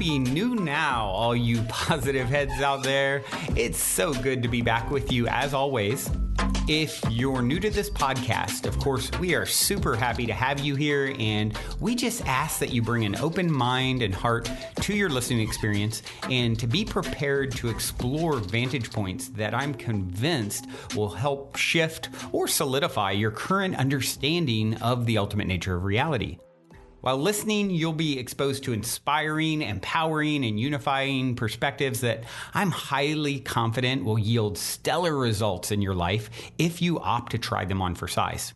Happy New Now, all you positive heads out there. It's so good to be back with you as always. If you're new to this podcast, of course, we are super happy to have you here, and we just ask that you bring an open mind and heart to your listening experience and to be prepared to explore vantage points that I'm convinced will help shift or solidify your current understanding of the ultimate nature of reality. While listening, you'll be exposed to inspiring, empowering, and unifying perspectives that I'm highly confident will yield stellar results in your life if you opt to try them on for size.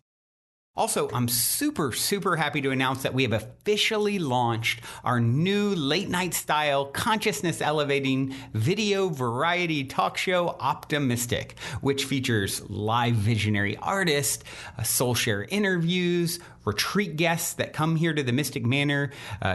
Also, I'm super happy to announce that we have officially launched our new late-night style, consciousness-elevating video variety talk show, Optimystic, which features live visionary artists, soul share interviews, retreat guests that come here to the Mystic Manor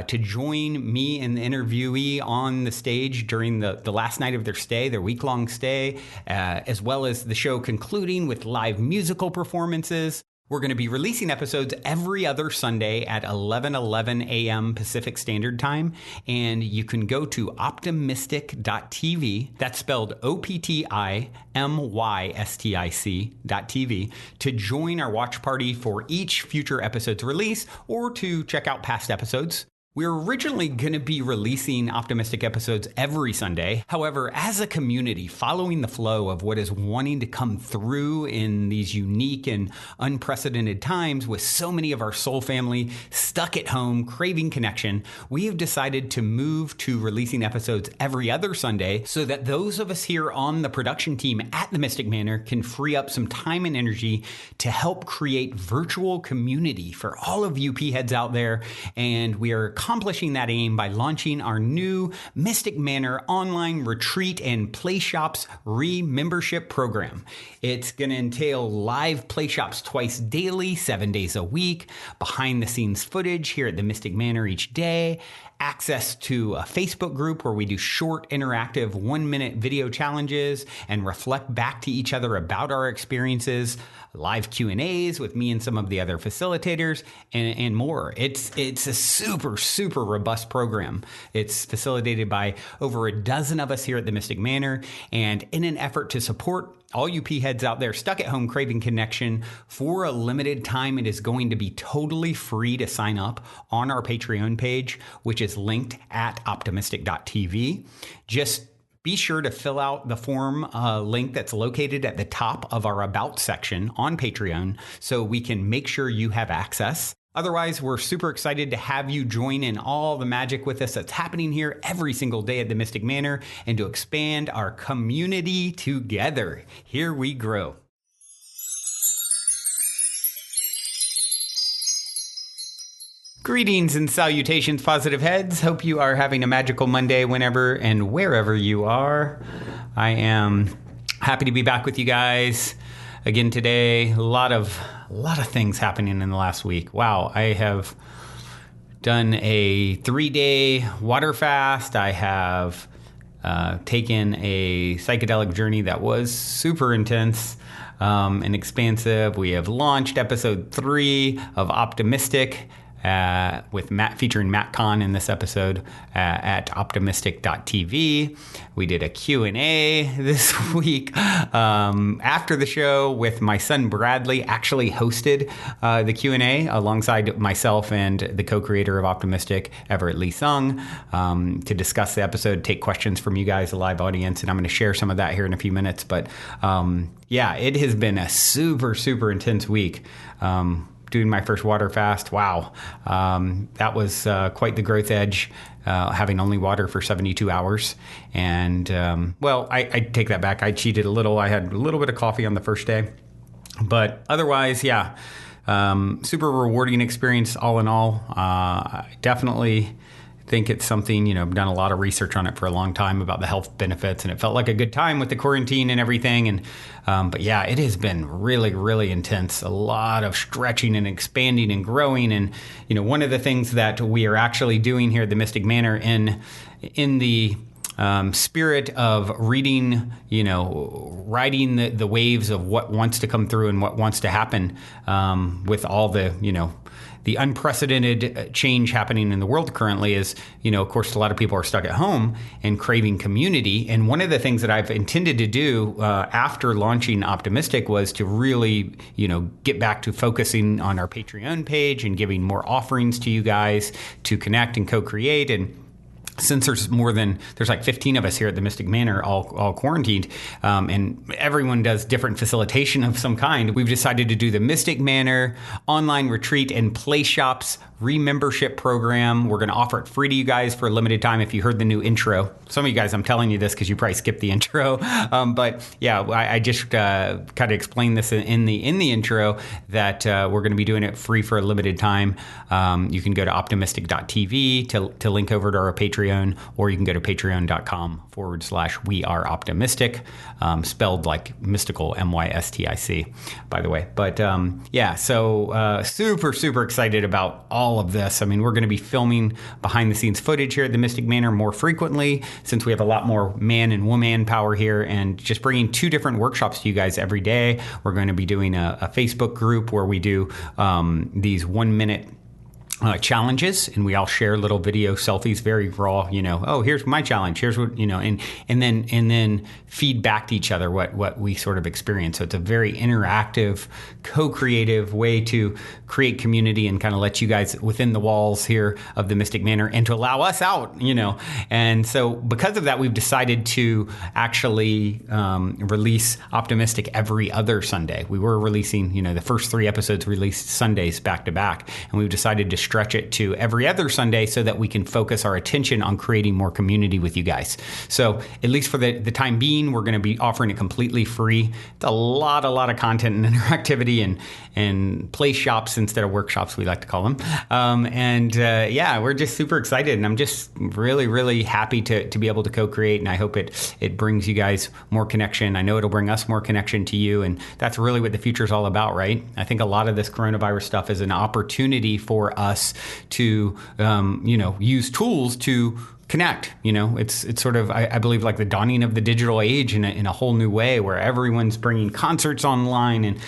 to join me and the interviewee on the stage during the last night of their stay, their week-long stay, as well as the show concluding with live musical performances. We're going to be releasing episodes every other Sunday at 11:11 a.m. Pacific Standard Time, and you can go to optimystic.tv, that's spelled OPTIMYSTIC.tv, to join our watch party for each future episode's release or to check out past episodes. We were originally going to be releasing Optimistic episodes every Sunday. However, as a community, following the flow of what is wanting to come through in these unique and unprecedented times with so many of our soul family stuck at home, craving connection, we have decided to move to releasing episodes every other Sunday so that those of us here on the production team at the Mystic Manor can free up some time and energy to help create virtual community for all of you P-heads out there. And we are accomplishing that aim by launching our new Mystic Manor online retreat and play shops re-membership program. It's going to entail live play shops twice daily, 7 days a week, behind the scenes footage here at the Mystic Manor each day, access to a Facebook group where we do short interactive 1-minute video challenges and reflect back to each other about our experiences, live Q&As with me and some of the other facilitators, and more. It's a super robust program. It's facilitated by over a dozen of us here at the Mystic Manor, and in an effort to support all you P-heads out there stuck at home craving connection, for a limited time, it is going to be totally free to sign up on our Patreon page, which is linked at optimystic.tv. Just be sure to fill out the form link that's located at the top of our About section on Patreon so we can make sure you have access. Otherwise, we're super excited to have you join in all the magic with us that's happening here every single day at the Mystic Manor and to expand our community together. Here we grow. Greetings and salutations, positive heads. Hope you are having a magical Monday whenever and wherever you are. I am happy to be back with you guys again today. A lot of things happening in the last week. Wow, I have done a 3-day water fast. I have taken a psychedelic journey that was super intense and expansive. We have launched episode 3 of Optimistic, with featuring Matt Kahn in this episode at optimystic.tv. We did a Q&A this week after the show with my son Bradley. Actually hosted the Q&A alongside myself and the co-creator of Optimistic, Everett Lee Sung, to discuss the episode, take questions from you guys, the live audience, and I'm going to share some of that here in a few minutes. But yeah, it has been a super intense week. Doing my first water fast. Wow. That was quite the growth edge, having only water for 72 hours. And, well, I take that back. I cheated a little. I had a little bit of coffee on the first day. But otherwise, yeah, super rewarding experience all in all. I definitely think it's something, I've done a lot of research on it for a long time about the health benefits, and it felt like a good time with the quarantine and everything. And but yeah, it has been really intense. A lot of stretching and expanding and growing. And one of the things that we are actually doing here at the Mystic Manor in the spirit of reading, riding the waves of what wants to come through and what wants to happen with all the, the unprecedented change happening in the world currently is, of course, a lot of people are stuck at home and craving community. And one of the things that I've intended to do after launching Optimystic was to really, get back to focusing on our Patreon page and giving more offerings to you guys to connect and co-create. And since there's like 15 of us here at the Mystic Manor, all quarantined, and everyone does different facilitation of some kind, we've decided to do the Mystic Manor online retreat and play shops remembership program. We're going to offer it free to you guys for a limited time. If you heard the new intro, some of you guys, I'm telling you this because you probably skipped the intro. But yeah, I just kind of explained this in the intro that we're going to be doing it free for a limited time. You can go to optimystic.tv to link over to our Patreon, or you can go to patreon.com/we are optimistic, spelled like mystical, MYSTIC, by the way. But yeah, so super, super excited about all of this. I mean, we're going to be filming behind the scenes footage here at the Mystic Manor more frequently, since we have a lot more man and woman power here, and just bringing 2 different workshops to you guys every day. We're going to be doing a Facebook group where we do these 1-minute challenges, and we all share little video selfies, very raw, oh, here's my challenge, here's what, and then feed back to each other what we sort of experience. So it's a very interactive, co-creative way to create community and kind of let you guys within the walls here of the Mystic Manor and to allow us out, And so because of that, we've decided to actually release Optimystic every other Sunday. We were releasing, the first 3 episodes released Sundays back to back, and we've decided to stretch it to every other Sunday so that we can focus our attention on creating more community with you guys. So at least for the time being, we're going to be offering it completely free. It's a lot of content and interactivity and play shops instead of workshops, we like to call them. Yeah, we're just super excited, and I'm just really, really happy to be able to co-create, and I hope it brings you guys more connection. I know it'll bring us more connection to you, and that's really what the future is all about, right? I think a lot of this coronavirus stuff is an opportunity for us to, use tools to connect. It's sort of, I believe, like the dawning of the digital age in a whole new way, where everyone's bringing concerts online and,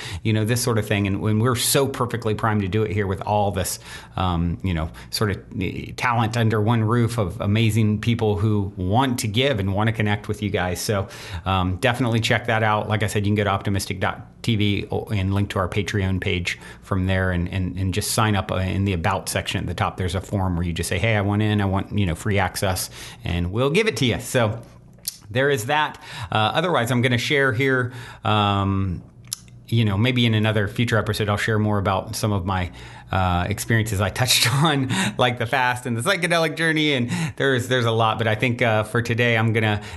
this sort of thing. And when we're so perfectly primed to do it here with all this, sort of talent under one roof of amazing people who want to give and want to connect with you guys. So definitely check that out. Like I said, you can go to optimystic.tv and link to our Patreon page from there, and just sign up in the About section at the top. There's a form where you just say, hey, I want free access, and we'll give it to you. So there is that. Otherwise, I'm going to share here, maybe in another future episode, I'll share more about some of my experiences I touched on, like the fast and the psychedelic journey, and there's a lot. But I think for today,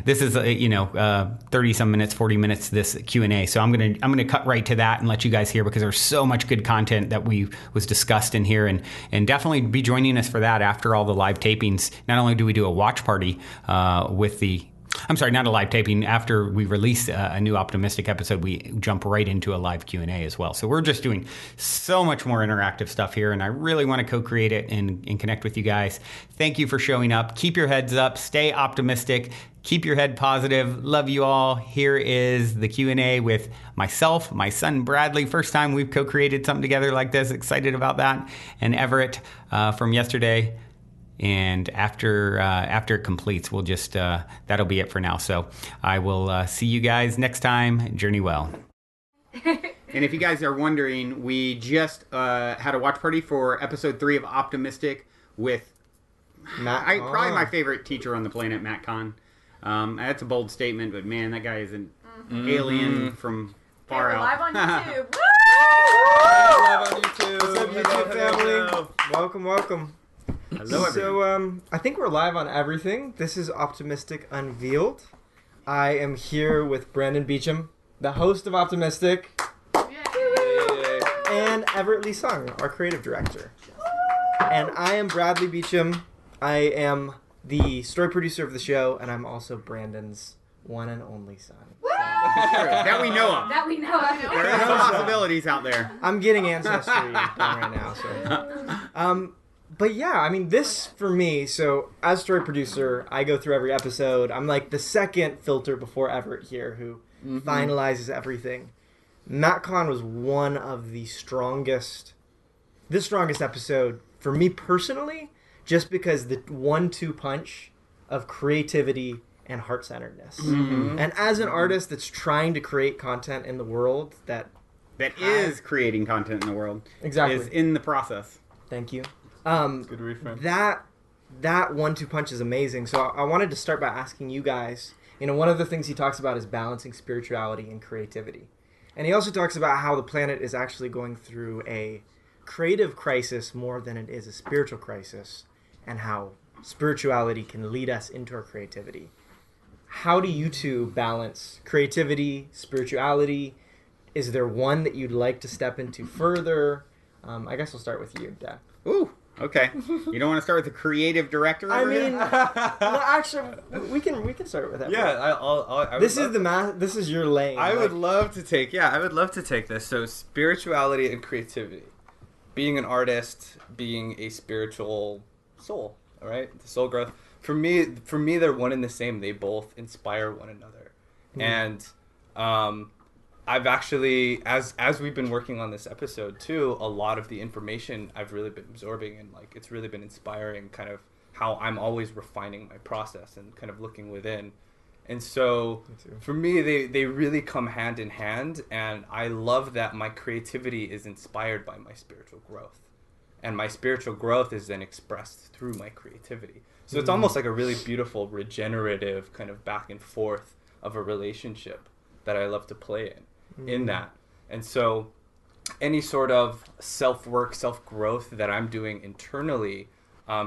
this is 30 some minutes, 40 minutes this Q&A. So I'm gonna cut right to that and let you guys hear, because there's so much good content that was discussed in here, and definitely be joining us for that after all the live tapings. Not only do we do a watch party not a live taping. After we release a new Optimystic episode, we jump right into a live Q&A as well. So we're just doing so much more interactive stuff here, and I really want to co-create it and connect with you guys. Thank you for showing up. Keep your heads up. Stay optimistic. Keep your head positive. Love you all. Here is the Q&A with myself, my son Bradley. First time we've co-created something together like this. Excited about that. And Everett from yesterday. And after it completes, we'll just, that'll be it for now. So I will see you guys next time. Journey well. And if you guys are wondering, we just had a watch party for episode 3 of Optimystic with Matt Kahn. Probably my favorite teacher on the planet, Matt Kahn. That's a bold statement, but man, that guy is an alien from far out. Live on YouTube. Live on YouTube. What's up, YouTube family? Welcome. Hello, everyone. So, I think we're live on everything. This is Optimystic Unveiled. I am here with Brandon Beecham, the host of Optimystic, and Everett Lee Sung, our creative director. And I am Bradley Beecham. I am the story producer of the show, and I'm also Brandon's one and only son. That we know of. There are some possibilities out there. I'm getting ancestry done right now. So, But yeah, I mean, this for me, so as story producer, I go through every episode. I'm like the second filter before Everett here who finalizes everything. Matt Kahn was one of the strongest episode for me personally, just because the 1-2 punch of creativity and heart-centeredness. And as an artist that's trying to create content in the world that is creating content in the world. Exactly. Is in the process. Thank you. Good reframe. That 1-2 punch is amazing. So I wanted to start by asking you guys, one of the things he talks about is balancing spirituality and creativity. And he also talks about how the planet is actually going through a creative crisis more than it is a spiritual crisis, and how spirituality can lead us into our creativity. How do you two balance creativity, spirituality? Is there one that you'd like to step into further? I guess we'll start with you, Dad. Ooh, okay. You don't want to start with the creative director? I over mean, here? no, actually, we can start with that. Yeah, This is your lane. I would love to take this. So spirituality and creativity, being an artist, being a spiritual soul. All right, the soul growth. For me, they're one and the same. They both inspire one another, and I've actually, as we've been working on this episode too, a lot of the information I've really been absorbing, and like it's really been inspiring kind of how I'm always refining my process and kind of looking within. And so for me, they really come hand in hand, and I love that my creativity is inspired by my spiritual growth. And my spiritual growth is then expressed through my creativity. So it's almost like a really beautiful, regenerative kind of back and forth of a relationship that I love to play in that. And so any sort of self-work, self-growth that I'm doing internally,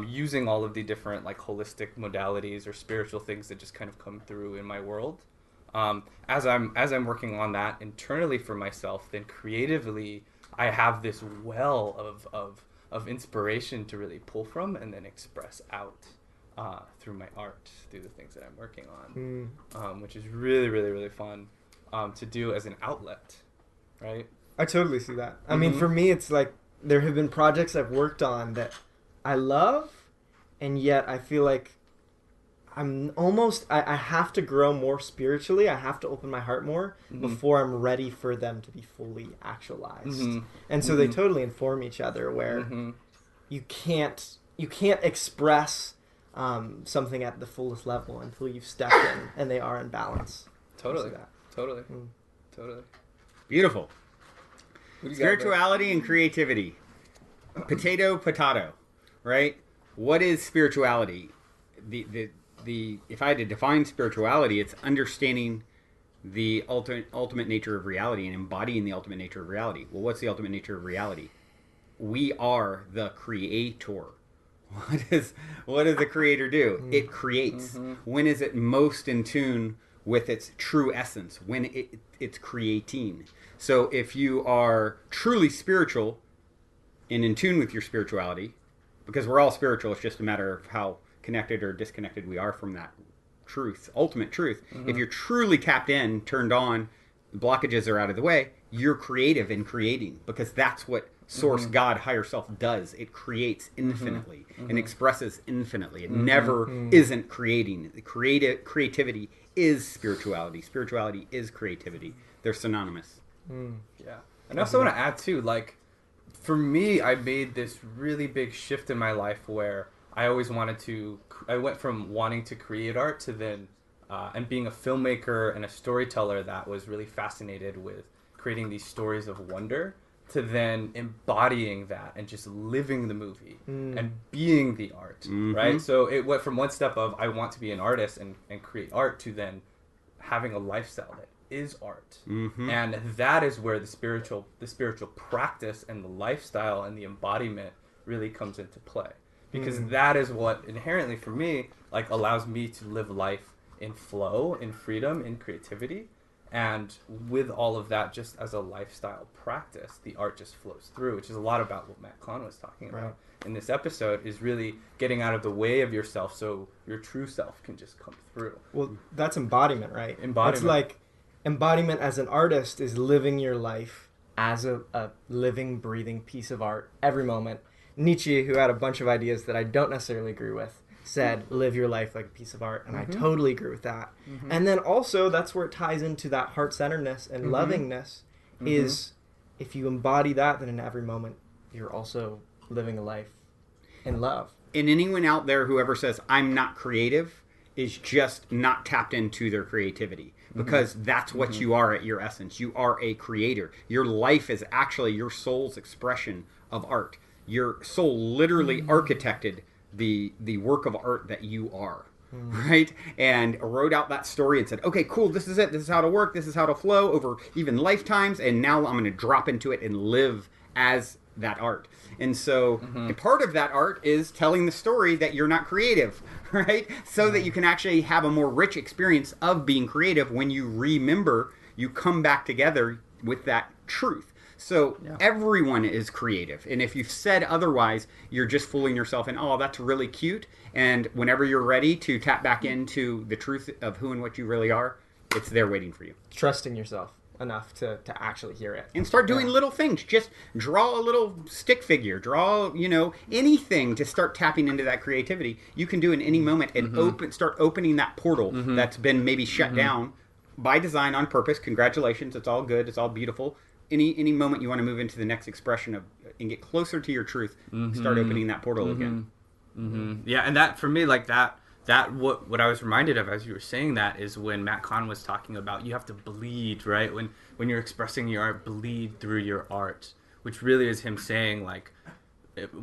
using all of the different like holistic modalities or spiritual things that just kind of come through in my world, as I'm working on that internally for myself, then creatively I have this well of inspiration to really pull from and then express out through my art, through the things that I'm working on, which is really, really, really fun to do as an outlet, right? I totally see that. I mean, for me, it's like there have been projects I've worked on that I love, and yet I feel like I have to grow more spiritually. I have to open my heart more before I'm ready for them to be fully actualized. And so they totally inform each other, where you can't express something at the fullest level until you've stepped in and they are in balance. Totally. Totally. Beautiful. Spirituality got, and creativity. Potato, right? What is spirituality? The if I had to define spirituality, it's understanding the ultimate nature of reality and embodying the ultimate nature of reality. Well, what's the ultimate nature of reality? We are the creator. What does the creator do? It creates. When is it most in tune with its true essence? When it's creating. So if you are truly spiritual and in tune with your spirituality, because we're all spiritual, it's just a matter of how connected or disconnected we are from that truth, ultimate truth. If you're truly tapped in, turned on, blockages are out of the way, you're creative in creating, because that's what Source, God, higher self does. It creates infinitely and expresses infinitely. It never isn't creating. Creativity is spirituality. Spirituality is creativity. They're synonymous. Yeah. And I also want to add too, like, for me, I made this really big shift in my life where I always wanted to, I went from wanting to create art to then, and being a filmmaker and a storyteller that was really fascinated with creating these stories of wonder, to then embodying that and just living the movie and being the art, right? So it went from one step of I want to be an artist and create art to then having a lifestyle that is art. And that is where the spiritual practice and the lifestyle and the embodiment really comes into play. Because that is what inherently for me like allows me to live life in flow, in freedom, in creativity. And with all of that, just as a lifestyle practice, the art just flows through, which is a lot about what Matt Kahn was talking about in this episode, is really getting out of the way of yourself so your true self can just come through. Well, that's embodiment, right? Embodiment. It's like embodiment as an artist is living your life as a living, breathing piece of art every moment, Nietzsche, who had a bunch of ideas that I don't necessarily agree with, said, live your life like a piece of art. And I totally agree with that. And then also, that's where it ties into that heart-centeredness and lovingness is if you embody that, then in every moment, you're also living a life in love. And anyone out there who ever says, I'm not creative, is just not tapped into their creativity. Because that's what you are at your essence. You are a creator. Your life is actually your soul's expression of art. Your soul literally architected the work of art that you are. Right? And wrote out that story and said, okay, cool, this is it. This is how to work. This is how to flow over even lifetimes. And now I'm going to drop into it and live as that art. And so a part of that art is telling the story that you're not creative, right? So that you can actually have a more rich experience of being creative when you remember, you come back together with that truth. So everyone is creative. And if you've said otherwise, you're just fooling yourself and, oh, that's really cute. And whenever you're ready to tap back into the truth of who and what you really are, it's there waiting for you. Trusting yourself enough to actually hear it. And start doing little things. Just draw a little stick figure. Draw, anything to start tapping into that creativity. You can do in any moment and start opening that portal that's been maybe shut down by design on purpose. Congratulations. It's all good. It's all beautiful. Any moment you want to move into the next expression of and get closer to your truth, start opening that portal again. Yeah, and that for me, like that what I was reminded of as you were saying that is when Matt Kahn was talking about you have to bleed, right? When you're expressing your art, bleed through your art, which really is him saying like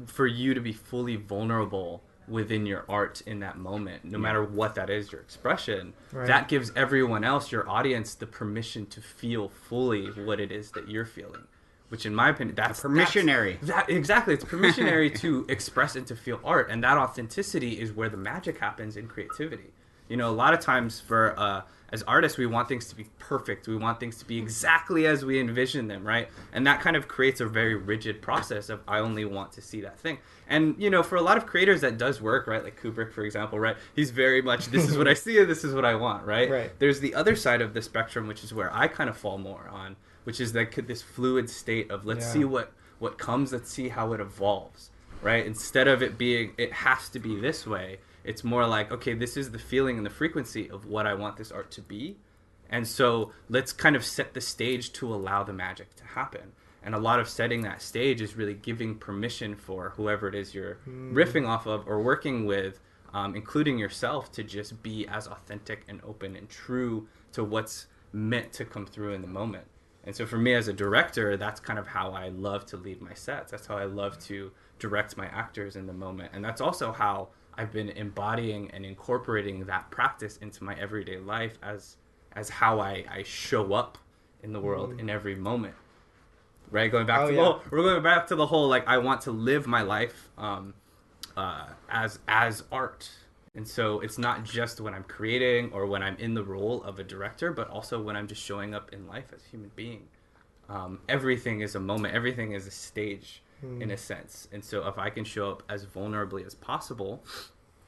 for you to be fully vulnerable within your art in that moment, no matter what that is, your expression, that gives everyone else, your audience, the permission to feel fully what it is that you're feeling. Which, in my opinion, that's permissionary. Exactly, it's permissionary to express and to feel art, and that authenticity is where the magic happens in creativity. A lot of times for as artists, we want things to be perfect. We want things to be exactly as we envision them, right? And that kind of creates a very rigid process of I only want to see that thing. And for a lot of creators, that does work, right? Like Kubrick, for example, right? He's very much this is what I see, and this is what I want, right? There's the other side of the spectrum, which is where I kind of fall more on. Which is like this fluid state of let's see what comes, let's see how it evolves, right? Instead of it being, it has to be this way, it's more like, okay, this is the feeling and the frequency of what I want this art to be. And so let's kind of set the stage to allow the magic to happen. And a lot of setting that stage is really giving permission for whoever it is you're riffing off of or working with, including yourself, to just be as authentic and open and true to what's meant to come through in the moment. And so for me as a director, that's kind of how I love to lead my sets. That's how I love to direct my actors in the moment. And that's also how I've been embodying and incorporating that practice into my everyday life as how I show up in the world in every moment. Right? We're going back to the whole, like, I want to live my life as art. And so it's not just when I'm creating or when I'm in the role of a director, but also when I'm just showing up in life as a human being. Everything is a moment. Everything is a stage in a sense. And so if I can show up as vulnerably as possible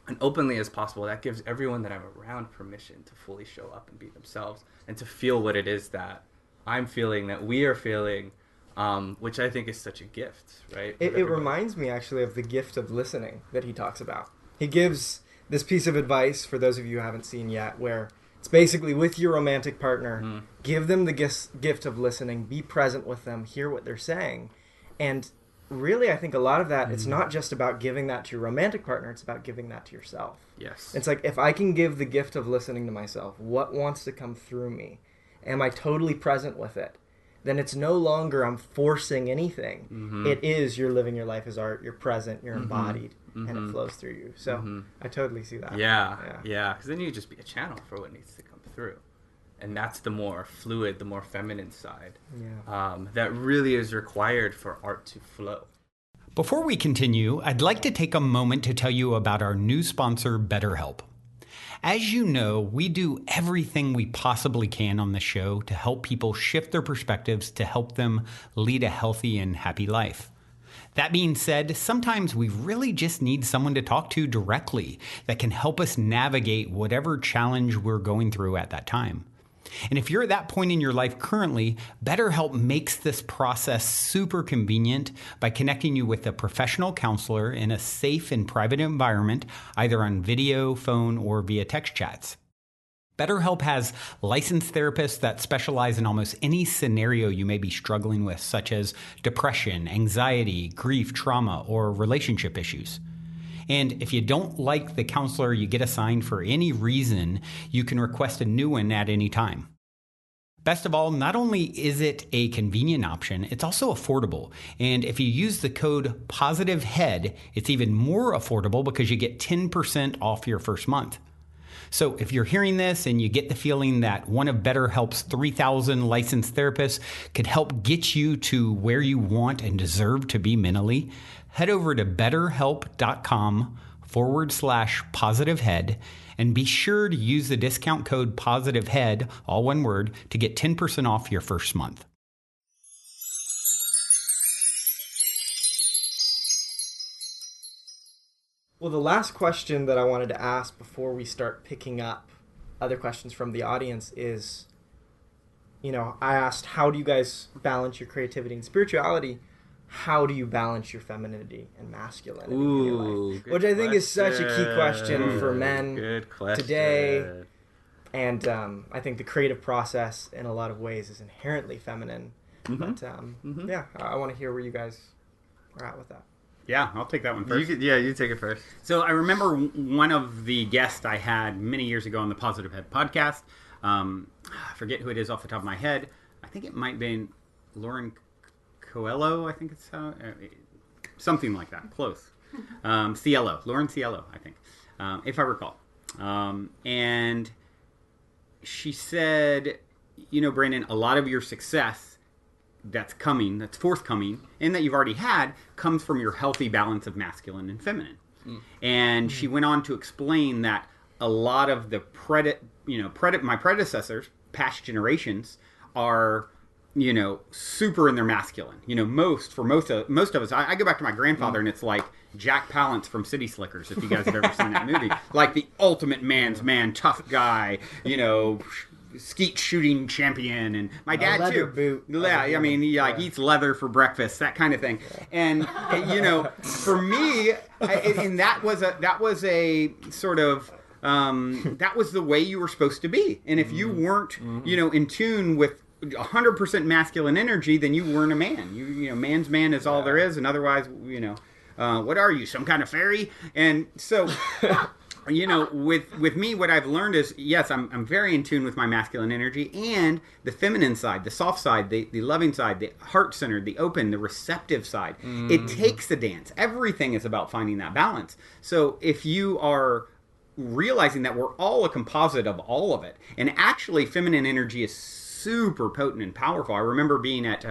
and openly as possible, that gives everyone that I'm around permission to fully show up and be themselves and to feel what it is that I'm feeling, that we are feeling, which I think is such a gift, right? It reminds me actually of the gift of listening that he talks about. He gives this piece of advice for those of you who haven't seen yet, where it's basically with your romantic partner, give them the gift of listening, be present with them, hear what they're saying. And really, I think a lot of that, it's not just about giving that to your romantic partner, it's about giving that to yourself. Yes. It's like, if I can give the gift of listening to myself, what wants to come through me? Am I totally present with it? Then it's no longer I'm forcing anything. It is you're living your life as art, you're present, you're embodied, and it flows through you. So I totally see that. Yeah, because then you just be a channel for what needs to come through. And that's the more fluid, the more feminine side that really is required for art to flow. Before we continue, I'd like to take a moment to tell you about our new sponsor, BetterHelp. As you know, we do everything we possibly can on the show to help people shift their perspectives to help them lead a healthy and happy life. That being said, sometimes we really just need someone to talk to directly that can help us navigate whatever challenge we're going through at that time. And if you're at that point in your life currently, BetterHelp makes this process super convenient by connecting you with a professional counselor in a safe and private environment, either on video, phone, or via text chats. BetterHelp has licensed therapists that specialize in almost any scenario you may be struggling with, such as depression, anxiety, grief, trauma, or relationship issues. And if you don't like the counselor you get assigned for any reason, you can request a new one at any time. Best of all, not only is it a convenient option, it's also affordable. And if you use the code POSITIVEHEAD, it's even more affordable because you get 10% off your first month. So if you're hearing this and you get the feeling that one of BetterHelp's 3,000 licensed therapists could help get you to where you want and deserve to be mentally, head over to betterhelp.com/positivehead and be sure to use the discount code POSITIVEHEAD, all one word, to get 10% off your first month. Well, the last question that I wanted to ask before we start picking up other questions from the audience is, I asked, how do you guys balance your creativity and spirituality? How do you balance your femininity and masculinity in your life? Which I think is such a key question for men today. And I think the creative process in a lot of ways is inherently feminine. But yeah, I want to hear where you guys are at with that. Yeah, I'll take that one first. You take it first. So I remember one of the guests I had many years ago on the Positive Head podcast. I forget who it is off the top of my head. I think it might have been Lauren Coelho, I think it's how, something like that, close. Cielo, Lauren Cielo, I think, if I recall. And she said, Brandon, a lot of your success that's forthcoming, and that you've already had, comes from your healthy balance of masculine and feminine. And she went on to explain that a lot of the my predecessors, past generations, are super in their masculine. Most of us, I go back to my grandfather, and it's like Jack Palance from City Slickers, if you guys have ever seen that movie, like the ultimate man's man, tough guy, skeet shooting champion, and my dad leather too. Boot. Yeah, I mean, he eats leather for breakfast, that kind of thing. And for me, and that was a sort of that was the way you were supposed to be. And if you weren't, in tune with 100% masculine energy, then you weren't a man. Man's man is all there is, and otherwise, what are you, some kind of fairy? And so. With me, what I've learned is, yes, I'm very in tune with my masculine energy and the feminine side, the soft side, the loving side, the heart-centered, the open, the receptive side. It takes a dance. Everything is about finding that balance. So if you are realizing that we're all a composite of all of it, and actually feminine energy is super potent and powerful. I remember being at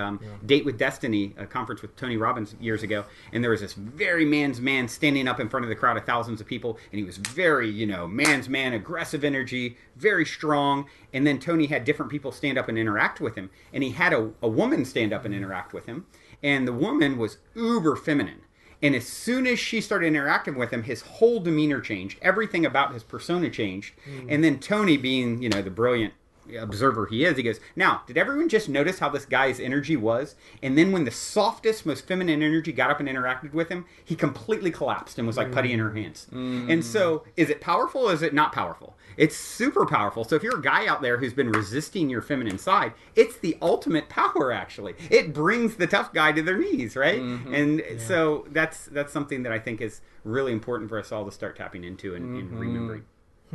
Date with Destiny, a conference with Tony Robbins years ago, and there was this very man's man standing up in front of the crowd of thousands of people, and he was very, man's man, aggressive energy, very strong, and then Tony had different people stand up and interact with him, and he had a woman stand up and interact with him, and the woman was uber feminine. And as soon as she started interacting with him, his whole demeanor changed. Everything about his persona changed. And then Tony, being, the brilliant observer he is, he goes, now, did everyone just notice how this guy's energy was? And then when the softest, most feminine energy got up and interacted with him, he completely collapsed and was like putty in her hands. And so, is it powerful or is it not powerful? It's super powerful. So if you're a guy out there who's been resisting your feminine side, it's the ultimate power, actually. It brings the tough guy to their knees, right? And so that's something that I think is really important for us all to start tapping into and remembering.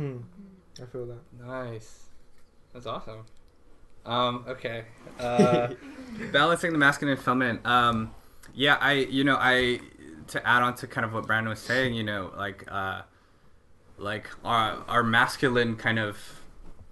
I feel that. Nice. That's awesome. Okay. Balancing the masculine and feminine. I to add on to kind of what Brandon was saying, like our masculine kind of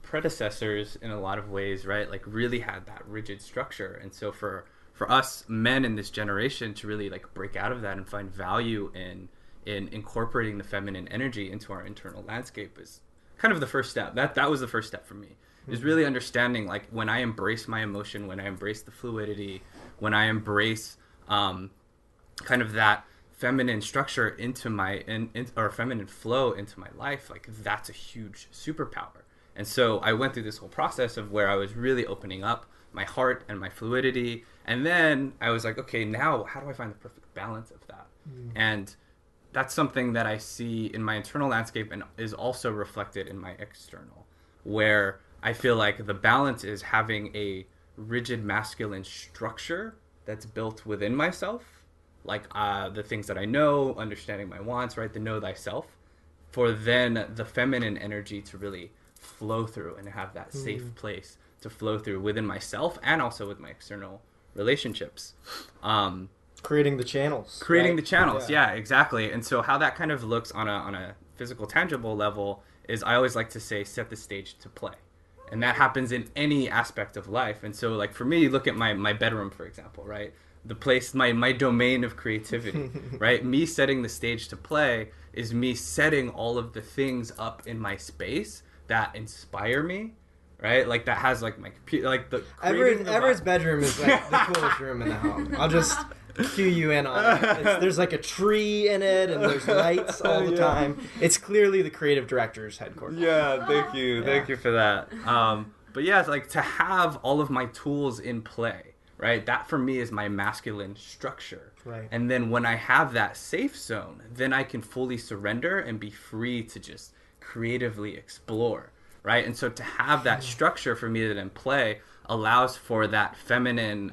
predecessors in a lot of ways, right? Like really had that rigid structure. And so for us men in this generation to really like break out of that and find value in incorporating the feminine energy into our internal landscape is kind of the first step. That was the first step for me. Is really understanding, like, when I embrace my emotion, when I embrace the fluidity, when I embrace kind of that feminine structure into my or feminine flow into my life, like that's a huge superpower. And so I went through this whole process of where I was really opening up my heart and my fluidity. And then I was like, okay, now how do I find the perfect balance of that? And that's something that I see in my internal landscape and is also reflected in my external, where I feel like the balance is having a rigid masculine structure that's built within myself, like the things that I know, understanding my wants, right? The know thyself, for then the feminine energy to really flow through and have that safe place to flow through within myself and also with my external relationships. Creating the channels. Creating right? the channels, yeah, exactly. And so how that kind of looks on a physical, tangible level is, I always like to say, set the stage to play. And that happens in any aspect of life. And so, like, for me, look at my bedroom, for example, right? The place, my domain of creativity, right? Me setting the stage to play is me setting all of the things up in my space that inspire me, right? Like, that has, like, my computer, like, the... Everett's bedroom is, like, the coolest room in the home. I'll just cue you in on it. There's, like, a tree in it, and there's lights all the time. It's clearly the creative director's headquarters. Yeah, thank you. Thank you for that. But yeah, it's like to have all of my tools in play, right? That for me is my masculine structure. Right. And then when I have that safe zone, then I can fully surrender and be free to just creatively explore, right? And so to have that structure for me that in play allows for that feminine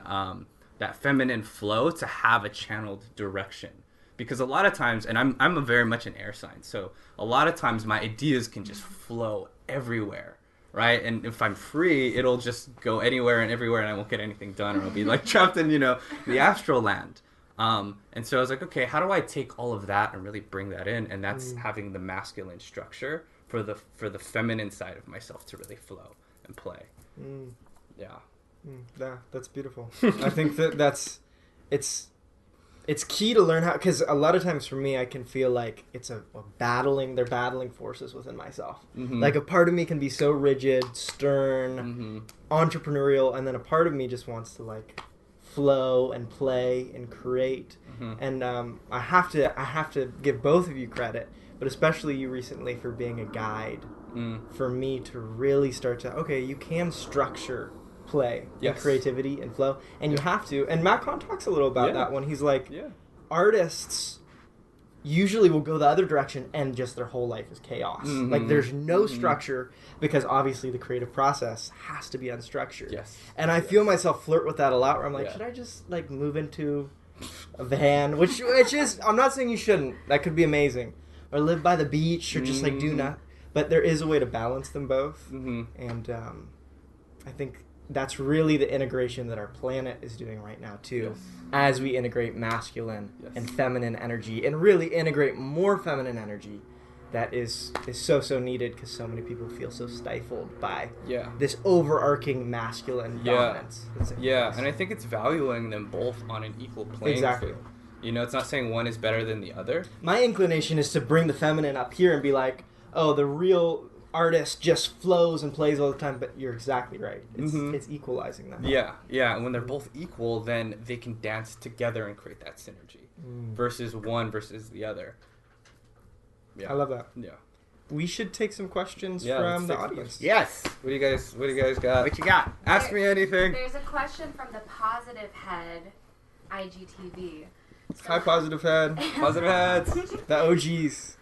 flow to have a channeled direction. Because a lot of times, and I'm a very much an air sign, so a lot of times my ideas can just flow everywhere, right? And if I'm free, it'll just go anywhere and everywhere, and I won't get anything done, or I'll be like trapped in, the astral land. And so I was like, okay, how do I take all of that and really bring that in? And that's having the masculine structure for the feminine side of myself to really flow and play. Yeah. Yeah, that's beautiful. I think it's key to learn how, because a lot of times for me, I can feel like it's they're battling forces within myself. Like a part of me can be so rigid, stern, entrepreneurial, and then a part of me just wants to like flow and play and create. And I have to give both of you credit, but especially you recently for being a guide for me to really start to, okay, you can structure play and creativity and flow, and you have to. And Matt Kahn talks a little about that when he's like, artists usually will go the other direction and just their whole life is chaos. Like there's no structure, because obviously the creative process has to be unstructured. And I feel myself flirt with that a lot, where I'm like, should I just like move into a van, which is, I'm not saying you shouldn't, that could be amazing, or live by the beach, or just like do not, but there is a way to balance them both. And I think that's really the integration that our planet is doing right now too, as we integrate masculine and feminine energy, and really integrate more feminine energy that is so needed, because so many people feel so stifled by this overarching masculine dominance. And I think it's valuing them both on an equal plane. Field. It's not saying one is better than the other. My inclination is to bring the feminine up here and be like, oh, the real artist just flows and plays all the time, but you're exactly right. It's equalizing that. And when they're both equal, then they can dance together and create that synergy versus one versus the other. I love that. We should take some questions from the audience. Yes. What do you guys got? What you got? Ask me anything. There's a question from the Positive Head IGTV. Hi, Positive Head. Positive Heads. The OGs.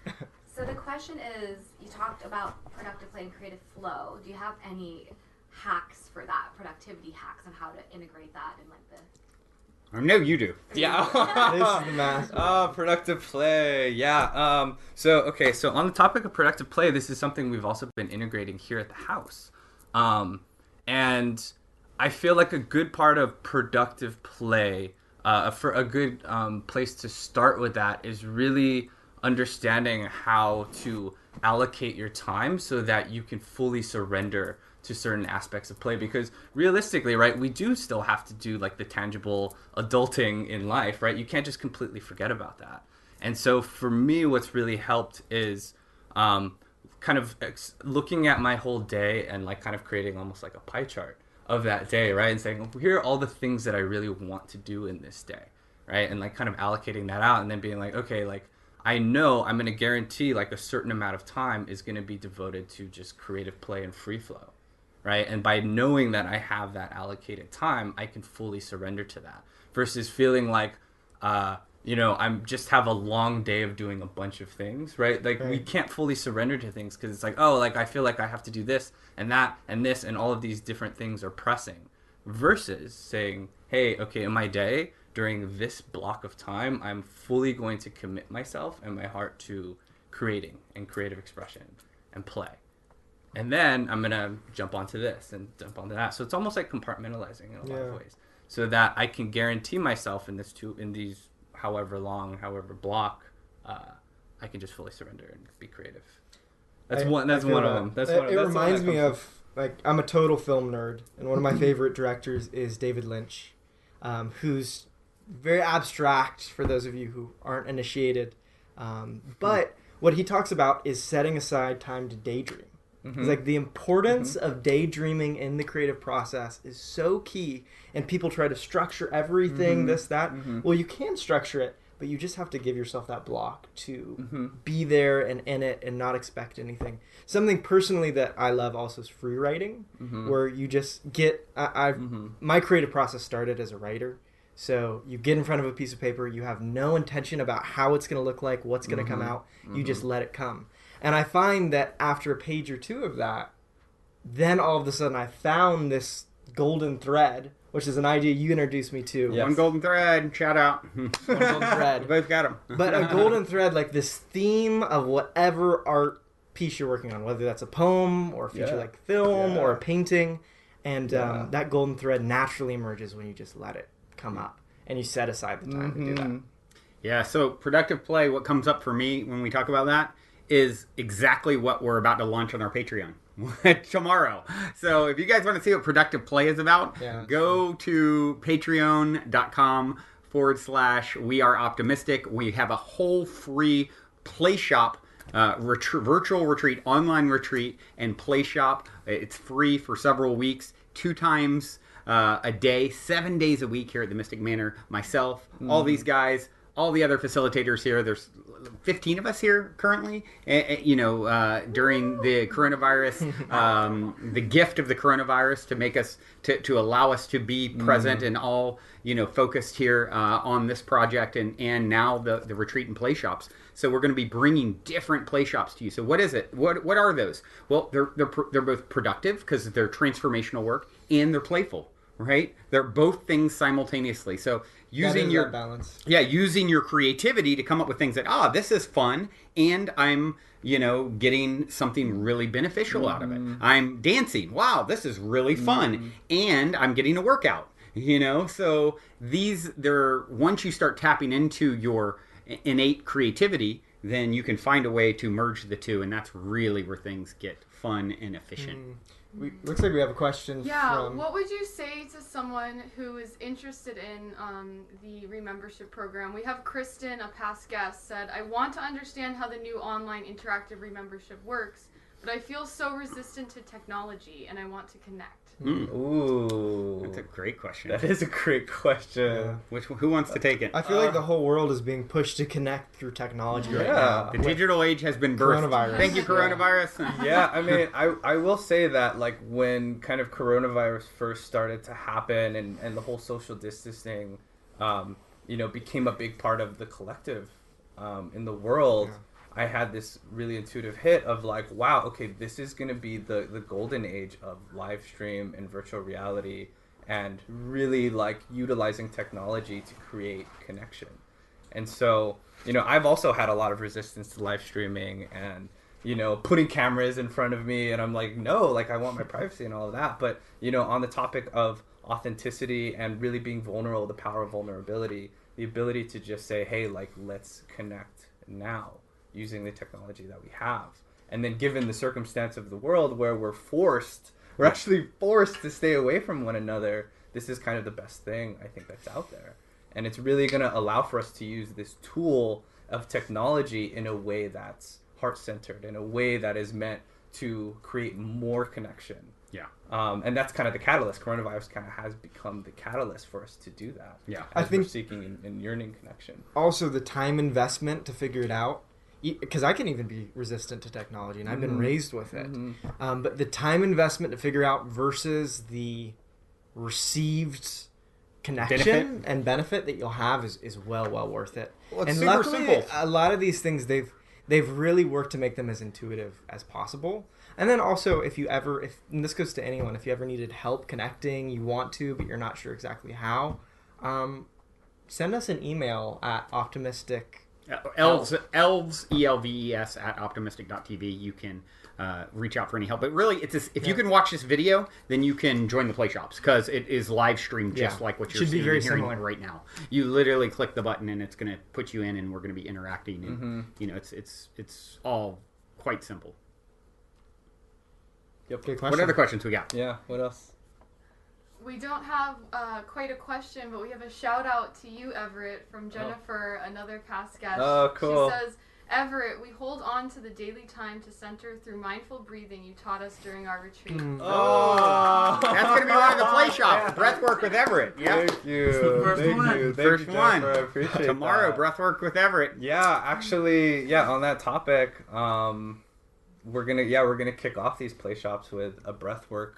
So the question is, you talked about productive play and creative flow. Do you have any hacks for that, productivity hacks on how to integrate that in like the... I know you do. Yeah. This is the master. Oh, productive play. Yeah. So on the topic of productive play, this is something we've also been integrating here at the house. And I feel like a good part of productive play, for a good place to start with that, is really understanding how to allocate your time so that you can fully surrender to certain aspects of play. Because realistically, right, we do still have to do like the tangible adulting in life, right? You can't just completely forget about that. And so for me, what's really helped is kind of looking at my whole day and like kind of creating almost like a pie chart of that day, right? And saying, here are all the things that I really want to do in this day, right? And like kind of allocating that out, and then being like, okay, like I know I'm going to guarantee like a certain amount of time is going to be devoted to just creative play and free flow, right? And by knowing that I have that allocated time, I can fully surrender to that versus feeling like, I'm just have a long day of doing a bunch of things, right? Like we can't fully surrender to things because it's like, oh, like I feel like I have to do this and that and this and all of these different things are pressing versus saying, hey, okay, in my day, during this block of time, I'm fully going to commit myself and my heart to creating and creative expression and play. And then I'm going to jump onto this and jump onto that. So it's almost like compartmentalizing in a lot of ways so that I can guarantee myself in these however long, however block, I can just fully surrender and be creative. That's one of them. It reminds me of, like, I'm a total film nerd, and one of my favorite directors is David Lynch, who's very abstract for those of you who aren't initiated. But what he talks about is setting aside time to daydream. It's like the importance of daydreaming in the creative process is so key, and people try to structure everything, this, that. Well, you can structure it, but you just have to give yourself that block to be there and in it and not expect anything. Something personally that I love also is free writing, where you just get... My creative process started as a writer. So you get in front of a piece of paper, you have no intention about how it's going to look like, what's going to come out. You just let it come. And I find that after a page or two of that, then all of a sudden I found this golden thread, which is an idea you introduced me to. Yes. One golden thread, shout out. One golden thread. We both got them. But a golden thread, like this theme of whatever art piece you're working on, whether that's a poem or a feature-length film or a painting. And that golden thread naturally emerges when you just let it come up and you set aside the time to do that. Yeah, so productive play, what comes up for me when we talk about that is exactly what we're about to launch on our Patreon tomorrow. So if you guys want to see what productive play is about, go to patreon.com/We Are Optimistic. We have a whole free play shop, virtual retreat, online retreat, and play shop. It's free for several weeks, 2 times a day, 7 days a week here at the Mystic Manor. Myself, all these guys, all the other facilitators here. There's 15 of us here currently. During the coronavirus, the gift of the coronavirus to make us to allow us to be present and all focused here on this project and now the retreat and play shops. So we're going to be bringing different play shops to you. So what is it? What are those? Well, they're both productive because they're transformational work and they're playful. Right? They're both things simultaneously. So using your balance. Yeah, using your creativity to come up with things that, this is fun and I'm, getting something really beneficial out of it. I'm dancing. Wow, this is really fun. And I'm getting a workout. So once you start tapping into your innate creativity, then you can find a way to merge the two, and that's really where things get fun and efficient. Looks like we have a question. What would you say to someone who is interested in the remembership program? We have Kristen, a past guest, said, I want to understand how the new online interactive remembership works, but I feel so resistant to technology and I want to connect. Ooh. That's a great question. That is a great question. Who wants to take it? I feel like the whole world is being pushed to connect through technology right now. The digital age has been birthed. Coronavirus. Thank you, coronavirus. I mean, I will say that, like, when kind of coronavirus first started to happen and the whole social distancing, became a big part of the collective in the world, I had this really intuitive hit of like, wow, okay, this is going to be the golden age of live stream and virtual reality and really like utilizing technology to create connection. And so, I've also had a lot of resistance to live streaming and, putting cameras in front of me and I'm like, no, like I want my privacy and all of that. But, on the topic of authenticity and really being vulnerable, the power of vulnerability, the ability to just say, hey, like, let's connect now, using the technology that we have. And then given the circumstance of the world where we're actually forced to stay away from one another, this is kind of the best thing I think that's out there. And it's really going to allow for us to use this tool of technology in a way that's heart-centered, in a way that is meant to create more connection Yeah. And that's kind of the catalyst. Coronavirus kind of has become the catalyst for us to do that. Yeah. I As think we're seeking and yearning connection. also the time investment to figure it out, because I can even be resistant to technology and I've been raised with it, but the time investment to figure out versus the received connection and benefit that you'll have is well worth it. Well, it's and super luckily simple. a lot of these things they've really worked to make them as intuitive as possible. And then also, if and this goes to anyone, if you ever needed help connecting, you want to, but you're not sure exactly how, send us an email at Optimystic. Elves, ELVES at optimistic.tv. You can reach out for any help. But really, if you can watch this video, then you can join the play shops because it is live streamed just like what you're Should be seeing very and hearing similar. right now. You literally click the button and it's going to put you in, and we're going to be interacting. And you know, it's all quite simple. Yep. Good What question. other questions we got? Yeah. What else? We don't have quite a question, but we have a shout out to you, Everett, from Jennifer, another past guest. Oh, cool. She says, Everett, we hold on to the daily time to center through mindful breathing you taught us during our retreat. Oh, That's going to be one of the play shops. Breathwork with Everett. Yeah. Thank you. first Thank one. you. Thank First you, one. Jennifer. I appreciate Tomorrow, that. Breathwork with Everett. Yeah, actually, on that topic, we're gonna kick off these play shops with a breathwork,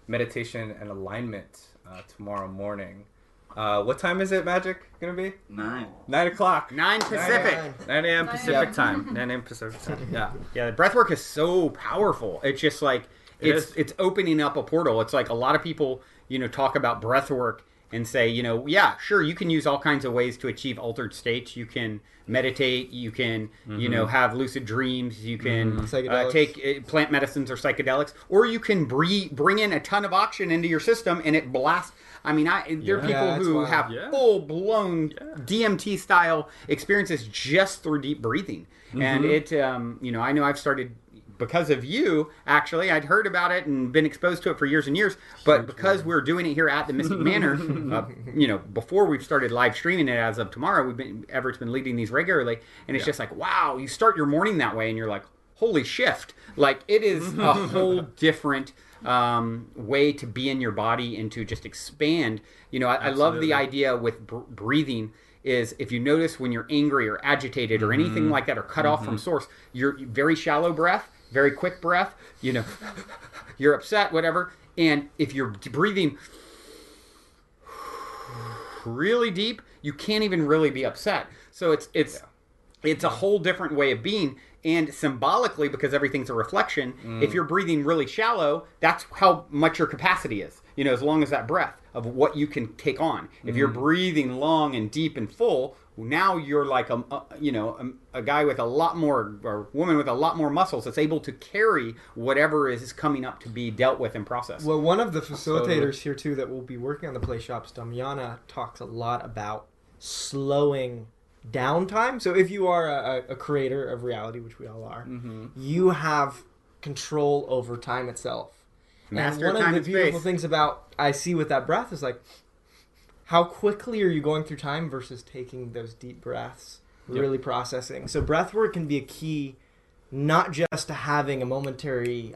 meditation, and alignment tomorrow morning. What time is it, Magic? Gonna be 9. 9 o'clock. 9 Pacific. 9 a.m. 9 Pacific a.m. time. 9 a.m. Pacific time. Yeah. Yeah, the breathwork is so powerful. It's just like it's opening up a portal. It's like a lot of people, talk about breathwork and say, yeah, sure, you can use all kinds of ways to achieve altered states. You can meditate. You can, have lucid dreams. You can Psychedelics. take plant medicines or psychedelics, or you can bring in a ton of oxygen into your system and it blasts. I mean, there are people that's who wild. have full-blown DMT-style experiences just through deep breathing. And it, I know I've started, because of you, actually, I'd heard about it and been exposed to it for years and years, but because we're doing it here at the Mystic Manor, before we've started live streaming it as of tomorrow, Everett's been leading these regularly, and it's just like, wow, you start your morning that way, and you're like, holy shift. Like, it is a whole different way to be in your body and to just expand. I love the idea with breathing is if you notice when you're angry or agitated or anything like that or cut off from source, you're very shallow breath, very quick breath, you're upset, whatever. And if you're breathing really deep, you can't even really be upset. So it's a whole different way of being. And symbolically, because everything's a reflection, if you're breathing really shallow, that's how much your capacity is, as long as that breath of what you can take on. If you're breathing long and deep and full, now you're like a guy with a lot more, or woman with a lot more muscles that's able to carry whatever is coming up to be dealt with and processed. Well, one of the facilitators here too that will be working on the play shops, Damiana, talks a lot about slowing downtime. So if you are a creator of reality, which we all are, you have control over time itself. Master and one time of and the beautiful space. things about I see with that breath is like, how quickly are you going through time versus taking those deep breaths, really processing. So breath work can be a key, not just to having a momentary,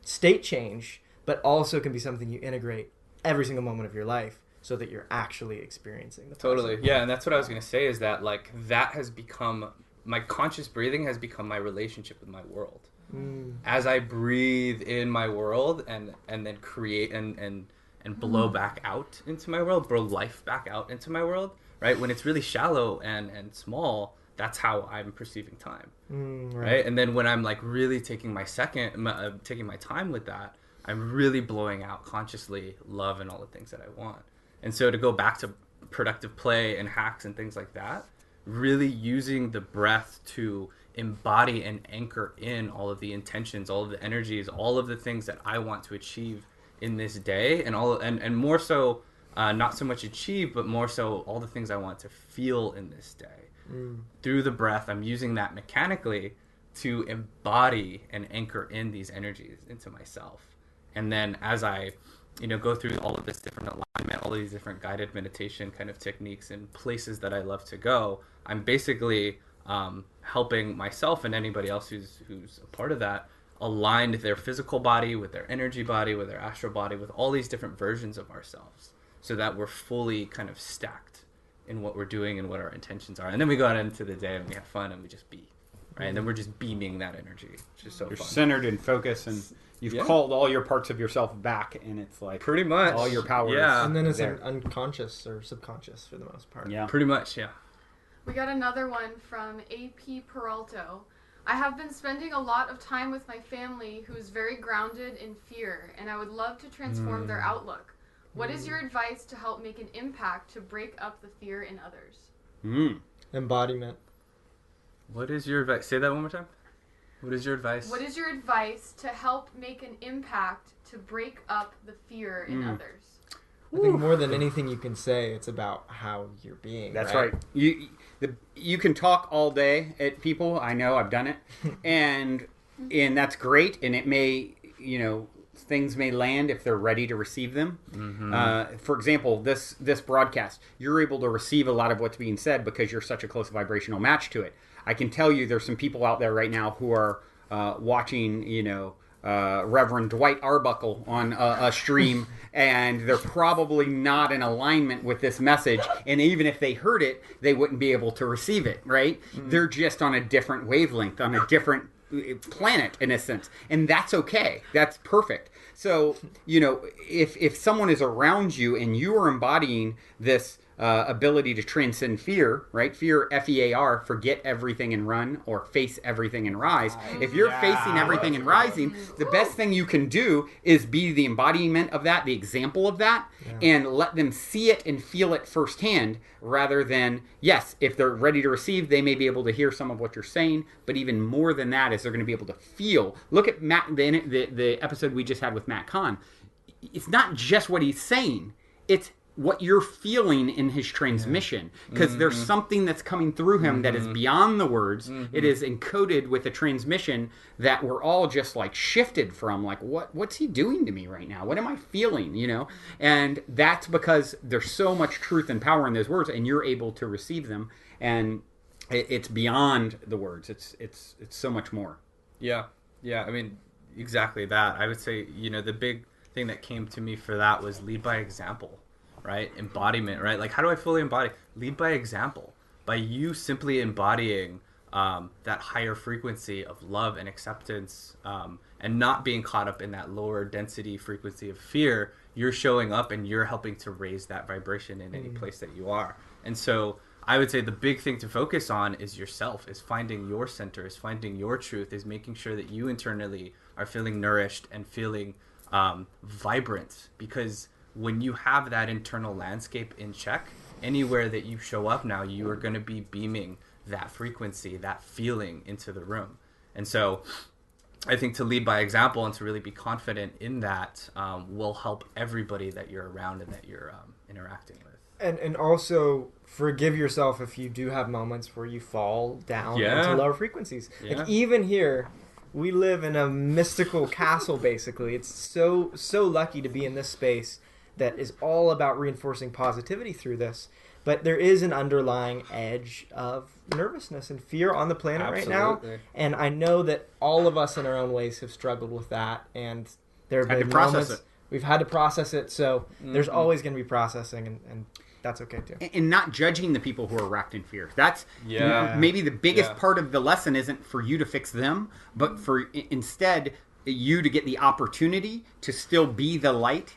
state change, but also can be something you integrate every single moment of your life, so that you're actually experiencing the Totally. present. Yeah, and that's what I was going to say is that, like, that has become, my conscious breathing has become my relationship with my world. As I breathe in my world and then create and blow back out into my world, blow life back out into my world, right? When it's really shallow and small, that's how I'm perceiving time, right? And then when I'm, like, really taking my time with that, I'm really blowing out consciously love and all the things that I want. And so to go back to productive play and hacks and things like that, really using the breath to embody and anchor in all of the intentions, all of the energies, all of the things that I want to achieve in this day, and more so, not so much achieve, but more so all the things I want to feel in this day. Through the breath, I'm using that mechanically to embody and anchor in these energies into myself. And then as I go through all of this different alignment, all of these different guided meditation kind of techniques and places that I love to go, I'm basically helping myself and anybody else who's a part of that aligned their physical body with their energy body, with their astral body, with all these different versions of ourselves, so that we're fully kind of stacked in what we're doing and what our intentions are. And then we go out into the day and we have fun and we just be, right? And then we're just beaming that energy, which is so You're fun. centered and focused, and you've called all your parts of yourself back, and it's like Pretty much all your power. Yeah. And then it's there. unconscious or subconscious for the most part. Yeah. Pretty much, yeah. We got another one from AP Peralto. I have been spending a lot of time with my family who is very grounded in fear, and I would love to transform their outlook. What is your advice to help make an impact to break up the fear in others? Embodiment. What is your advice? Say that one more time. What is your advice? What is your advice to help make an impact to break up the fear in others? I think more than anything you can say, it's about how you're being. That's right. You can talk all day at people. I know, I've done it, and that's great. And it may, things may land if they're ready to receive them. For example, this broadcast, you're able to receive a lot of what's being said because you're such a close vibrational match to it. I can tell you, there's some people out there right now who are watching, Reverend Dwight Arbuckle on a stream, and they're probably not in alignment with this message. And even if they heard it, they wouldn't be able to receive it, right? They're just on a different wavelength, on a different planet in a sense. And that's okay. That's perfect. So, if someone is around you and you are embodying this ability to transcend fear, right? Fear, F-E-A-R, forget everything and run, or face everything and rise. If you're facing everything and rising, the best thing you can do is be the embodiment of that, the example of that, and let them see it and feel it firsthand, rather than, yes, if they're ready to receive, they may be able to hear some of what you're saying, but even more than that is they're going to be able to feel. Look at the episode we just had with Matt Kahn. It's not just what he's saying, it's what you're feeling in his transmission, because there's something that's coming through him that is beyond the words. It is encoded with a transmission that we're all just like shifted from, like, what's he doing to me right now? What am I feeling? And that's because there's so much truth and power in those words, and you're able to receive them, and it's beyond the words. It's so much more. Yeah. I mean, exactly that. I would say, the big thing that came to me for that was lead by example. Right? Embodiment, right? Like, how do I fully embody? Lead by example. By you simply embodying that higher frequency of love and acceptance, and not being caught up in that lower density frequency of fear, you're showing up and you're helping to raise that vibration in any place that you are. And so I would say the big thing to focus on is yourself, is finding your center, is finding your truth, is making sure that you internally are feeling nourished and feeling vibrant, because when you have that internal landscape in check, anywhere that you show up now, you are going to be beaming that frequency, that feeling into the room. And so I think to lead by example and to really be confident in that will help everybody that you're around and that you're interacting with. And also forgive yourself if you do have moments where you fall down into lower frequencies. Like, even here, we live in a mystical castle, basically. It's so lucky to be in this space that is all about reinforcing positivity through this. But there is an underlying edge of nervousness and fear on the planet right now. And I know that all of us in our own ways have struggled with that. And there have been moments we've had to process it. So there's always going to be processing, and that's okay too. And not judging the people who are wrapped in fear. That's maybe the biggest part of the lesson isn't for you to fix them, but for instead you to get the opportunity to still be the light,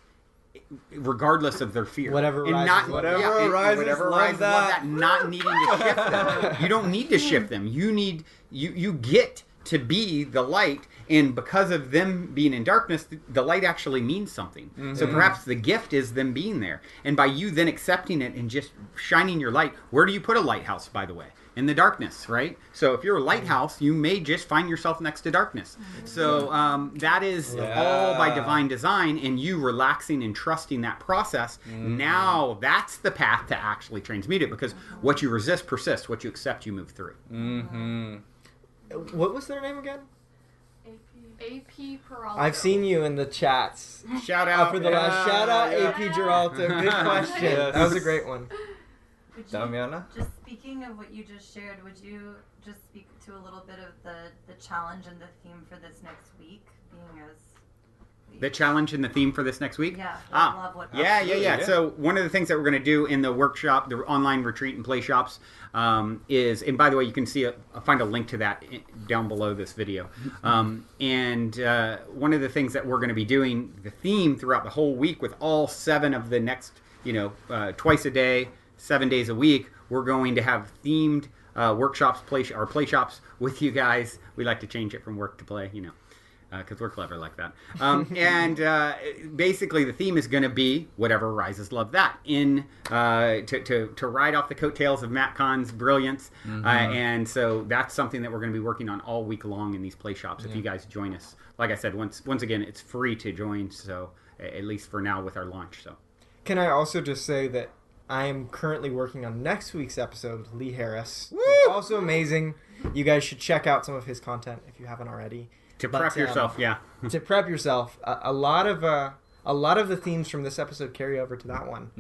regardless of their fear. Whatever arises, love that. Not needing to shift them. You don't need to shift them. You get to be the light, and because of them being in darkness, the light actually means something. So perhaps the gift is them being there, and by you then accepting it and just shining your light. Where do you put a lighthouse, by the way? In the darkness, right? So if you're a lighthouse, you may just find yourself next to darkness. So that is all by divine design, and you relaxing and trusting that process. Now that's the path to actually transmute it, because what you resist persists. What you accept, you move through. What was their name again? AP Peralto. I've seen you in the chats. Shout out for the last shout out, AP Giraldo. Good question. That was a great one. Damiana? Just speaking of what you just shared, would you just speak to a little bit of the challenge and the theme for this next week, being as The challenge and the theme for this next week? Yeah. Love what Yeah. So one of the things that we're going to do in the workshop, the online retreat and play shops, is, and by the way, you can find a link to that down below this video. And one of the things that we're going to be doing, the theme throughout the whole week with all 7 of the next, twice a day, 7 days a week, we're going to have themed workshops, play shops with you guys. We like to change it from work to play, because we're clever like that. Basically, the theme is going to be whatever rises love that, to ride off the coattails of Matt Kahn's brilliance. And so that's something that we're going to be working on all week long in these play shops. If you guys join us, like I said, once again, it's free to join. So at least for now with our launch. So can I also just say that I am currently working on next week's episode with Lee Harris. Woo! He's also amazing. You guys should check out some of his content if you haven't already. To prep yourself, yeah. To prep yourself, a lot of the themes from this episode carry over to that one,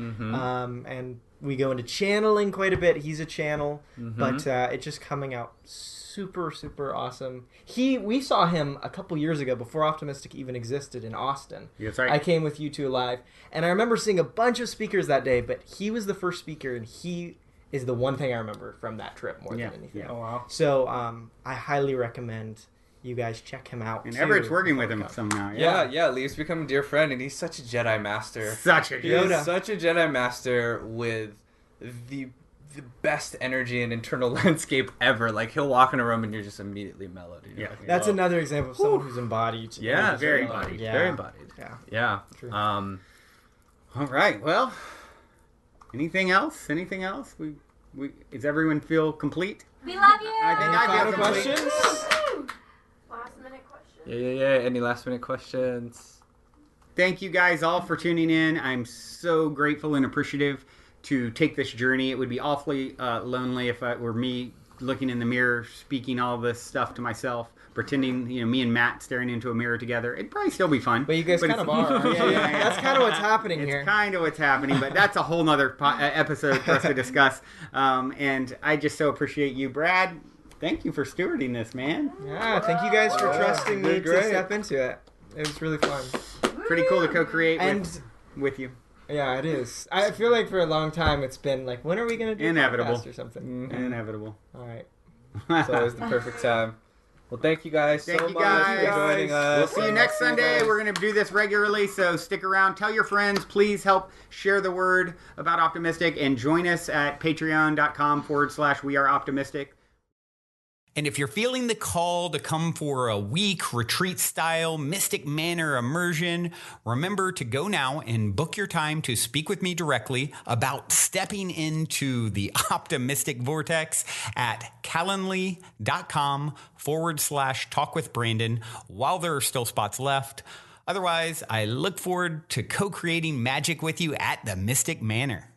and we go into channeling quite a bit. He's a channel, but it's just coming out super, super awesome. We saw him a couple years ago before Optimystic even existed in Austin. That's right. I came with you two live, and I remember seeing a bunch of speakers that day, but he was the first speaker, and he is the one thing I remember from that trip more than anything. Yeah. Oh, wow. So I highly recommend you guys check him out. And too. Everett's working with him somehow. Yeah. Lee's become a dear friend, and he's such a Jedi master. Such a Yoda. He's such a Jedi master with the best energy and internal landscape ever. Like, he'll walk in a room and you're just immediately mellowed. And you're like, That's whoa. another example of someone who's embodied. Yeah, very embodied. Yeah. Very embodied. Yeah. Yeah. True. All right. Well, anything else? Does everyone feel complete? We love you. I think I Final feel complete. questions? Last minute question. Yeah. Any last minute questions? Thank you guys all for tuning in. I'm so grateful and appreciative to take this journey. It would be awfully lonely if it were me looking in the mirror, speaking all this stuff to myself, pretending, me and Matt staring into a mirror together. It'd probably still be fun. But you guys kind of are. Yeah. That's kind of what's happening here. It's kind of what's happening, but that's a whole nother episode for us to discuss. And I just so appreciate you, Brad. Thank you for stewarding this, man. Yeah, thank you guys for trusting me did great. to step into it. It was really fun. Pretty cool to co-create And with you. yeah, it is. I feel like for a long time it's been like, when are we going to do a Inevitable. podcast or something? Inevitable. All right. It's always the perfect time. Well, thank you guys Thank so you much guys. for joining us. We'll see you next Sunday. We're going to do this regularly, so stick around. Tell your friends. Please help share the word about Optimystic and join us at patreon.com/weareoptimistic. And if you're feeling the call to come for a week retreat-style Mystic Manor immersion, remember to go now and book your time to speak with me directly about stepping into the Optimistic vortex at calendly.com/talk with Brandon while there are still spots left. Otherwise, I look forward to co-creating magic with you at the Mystic Manor.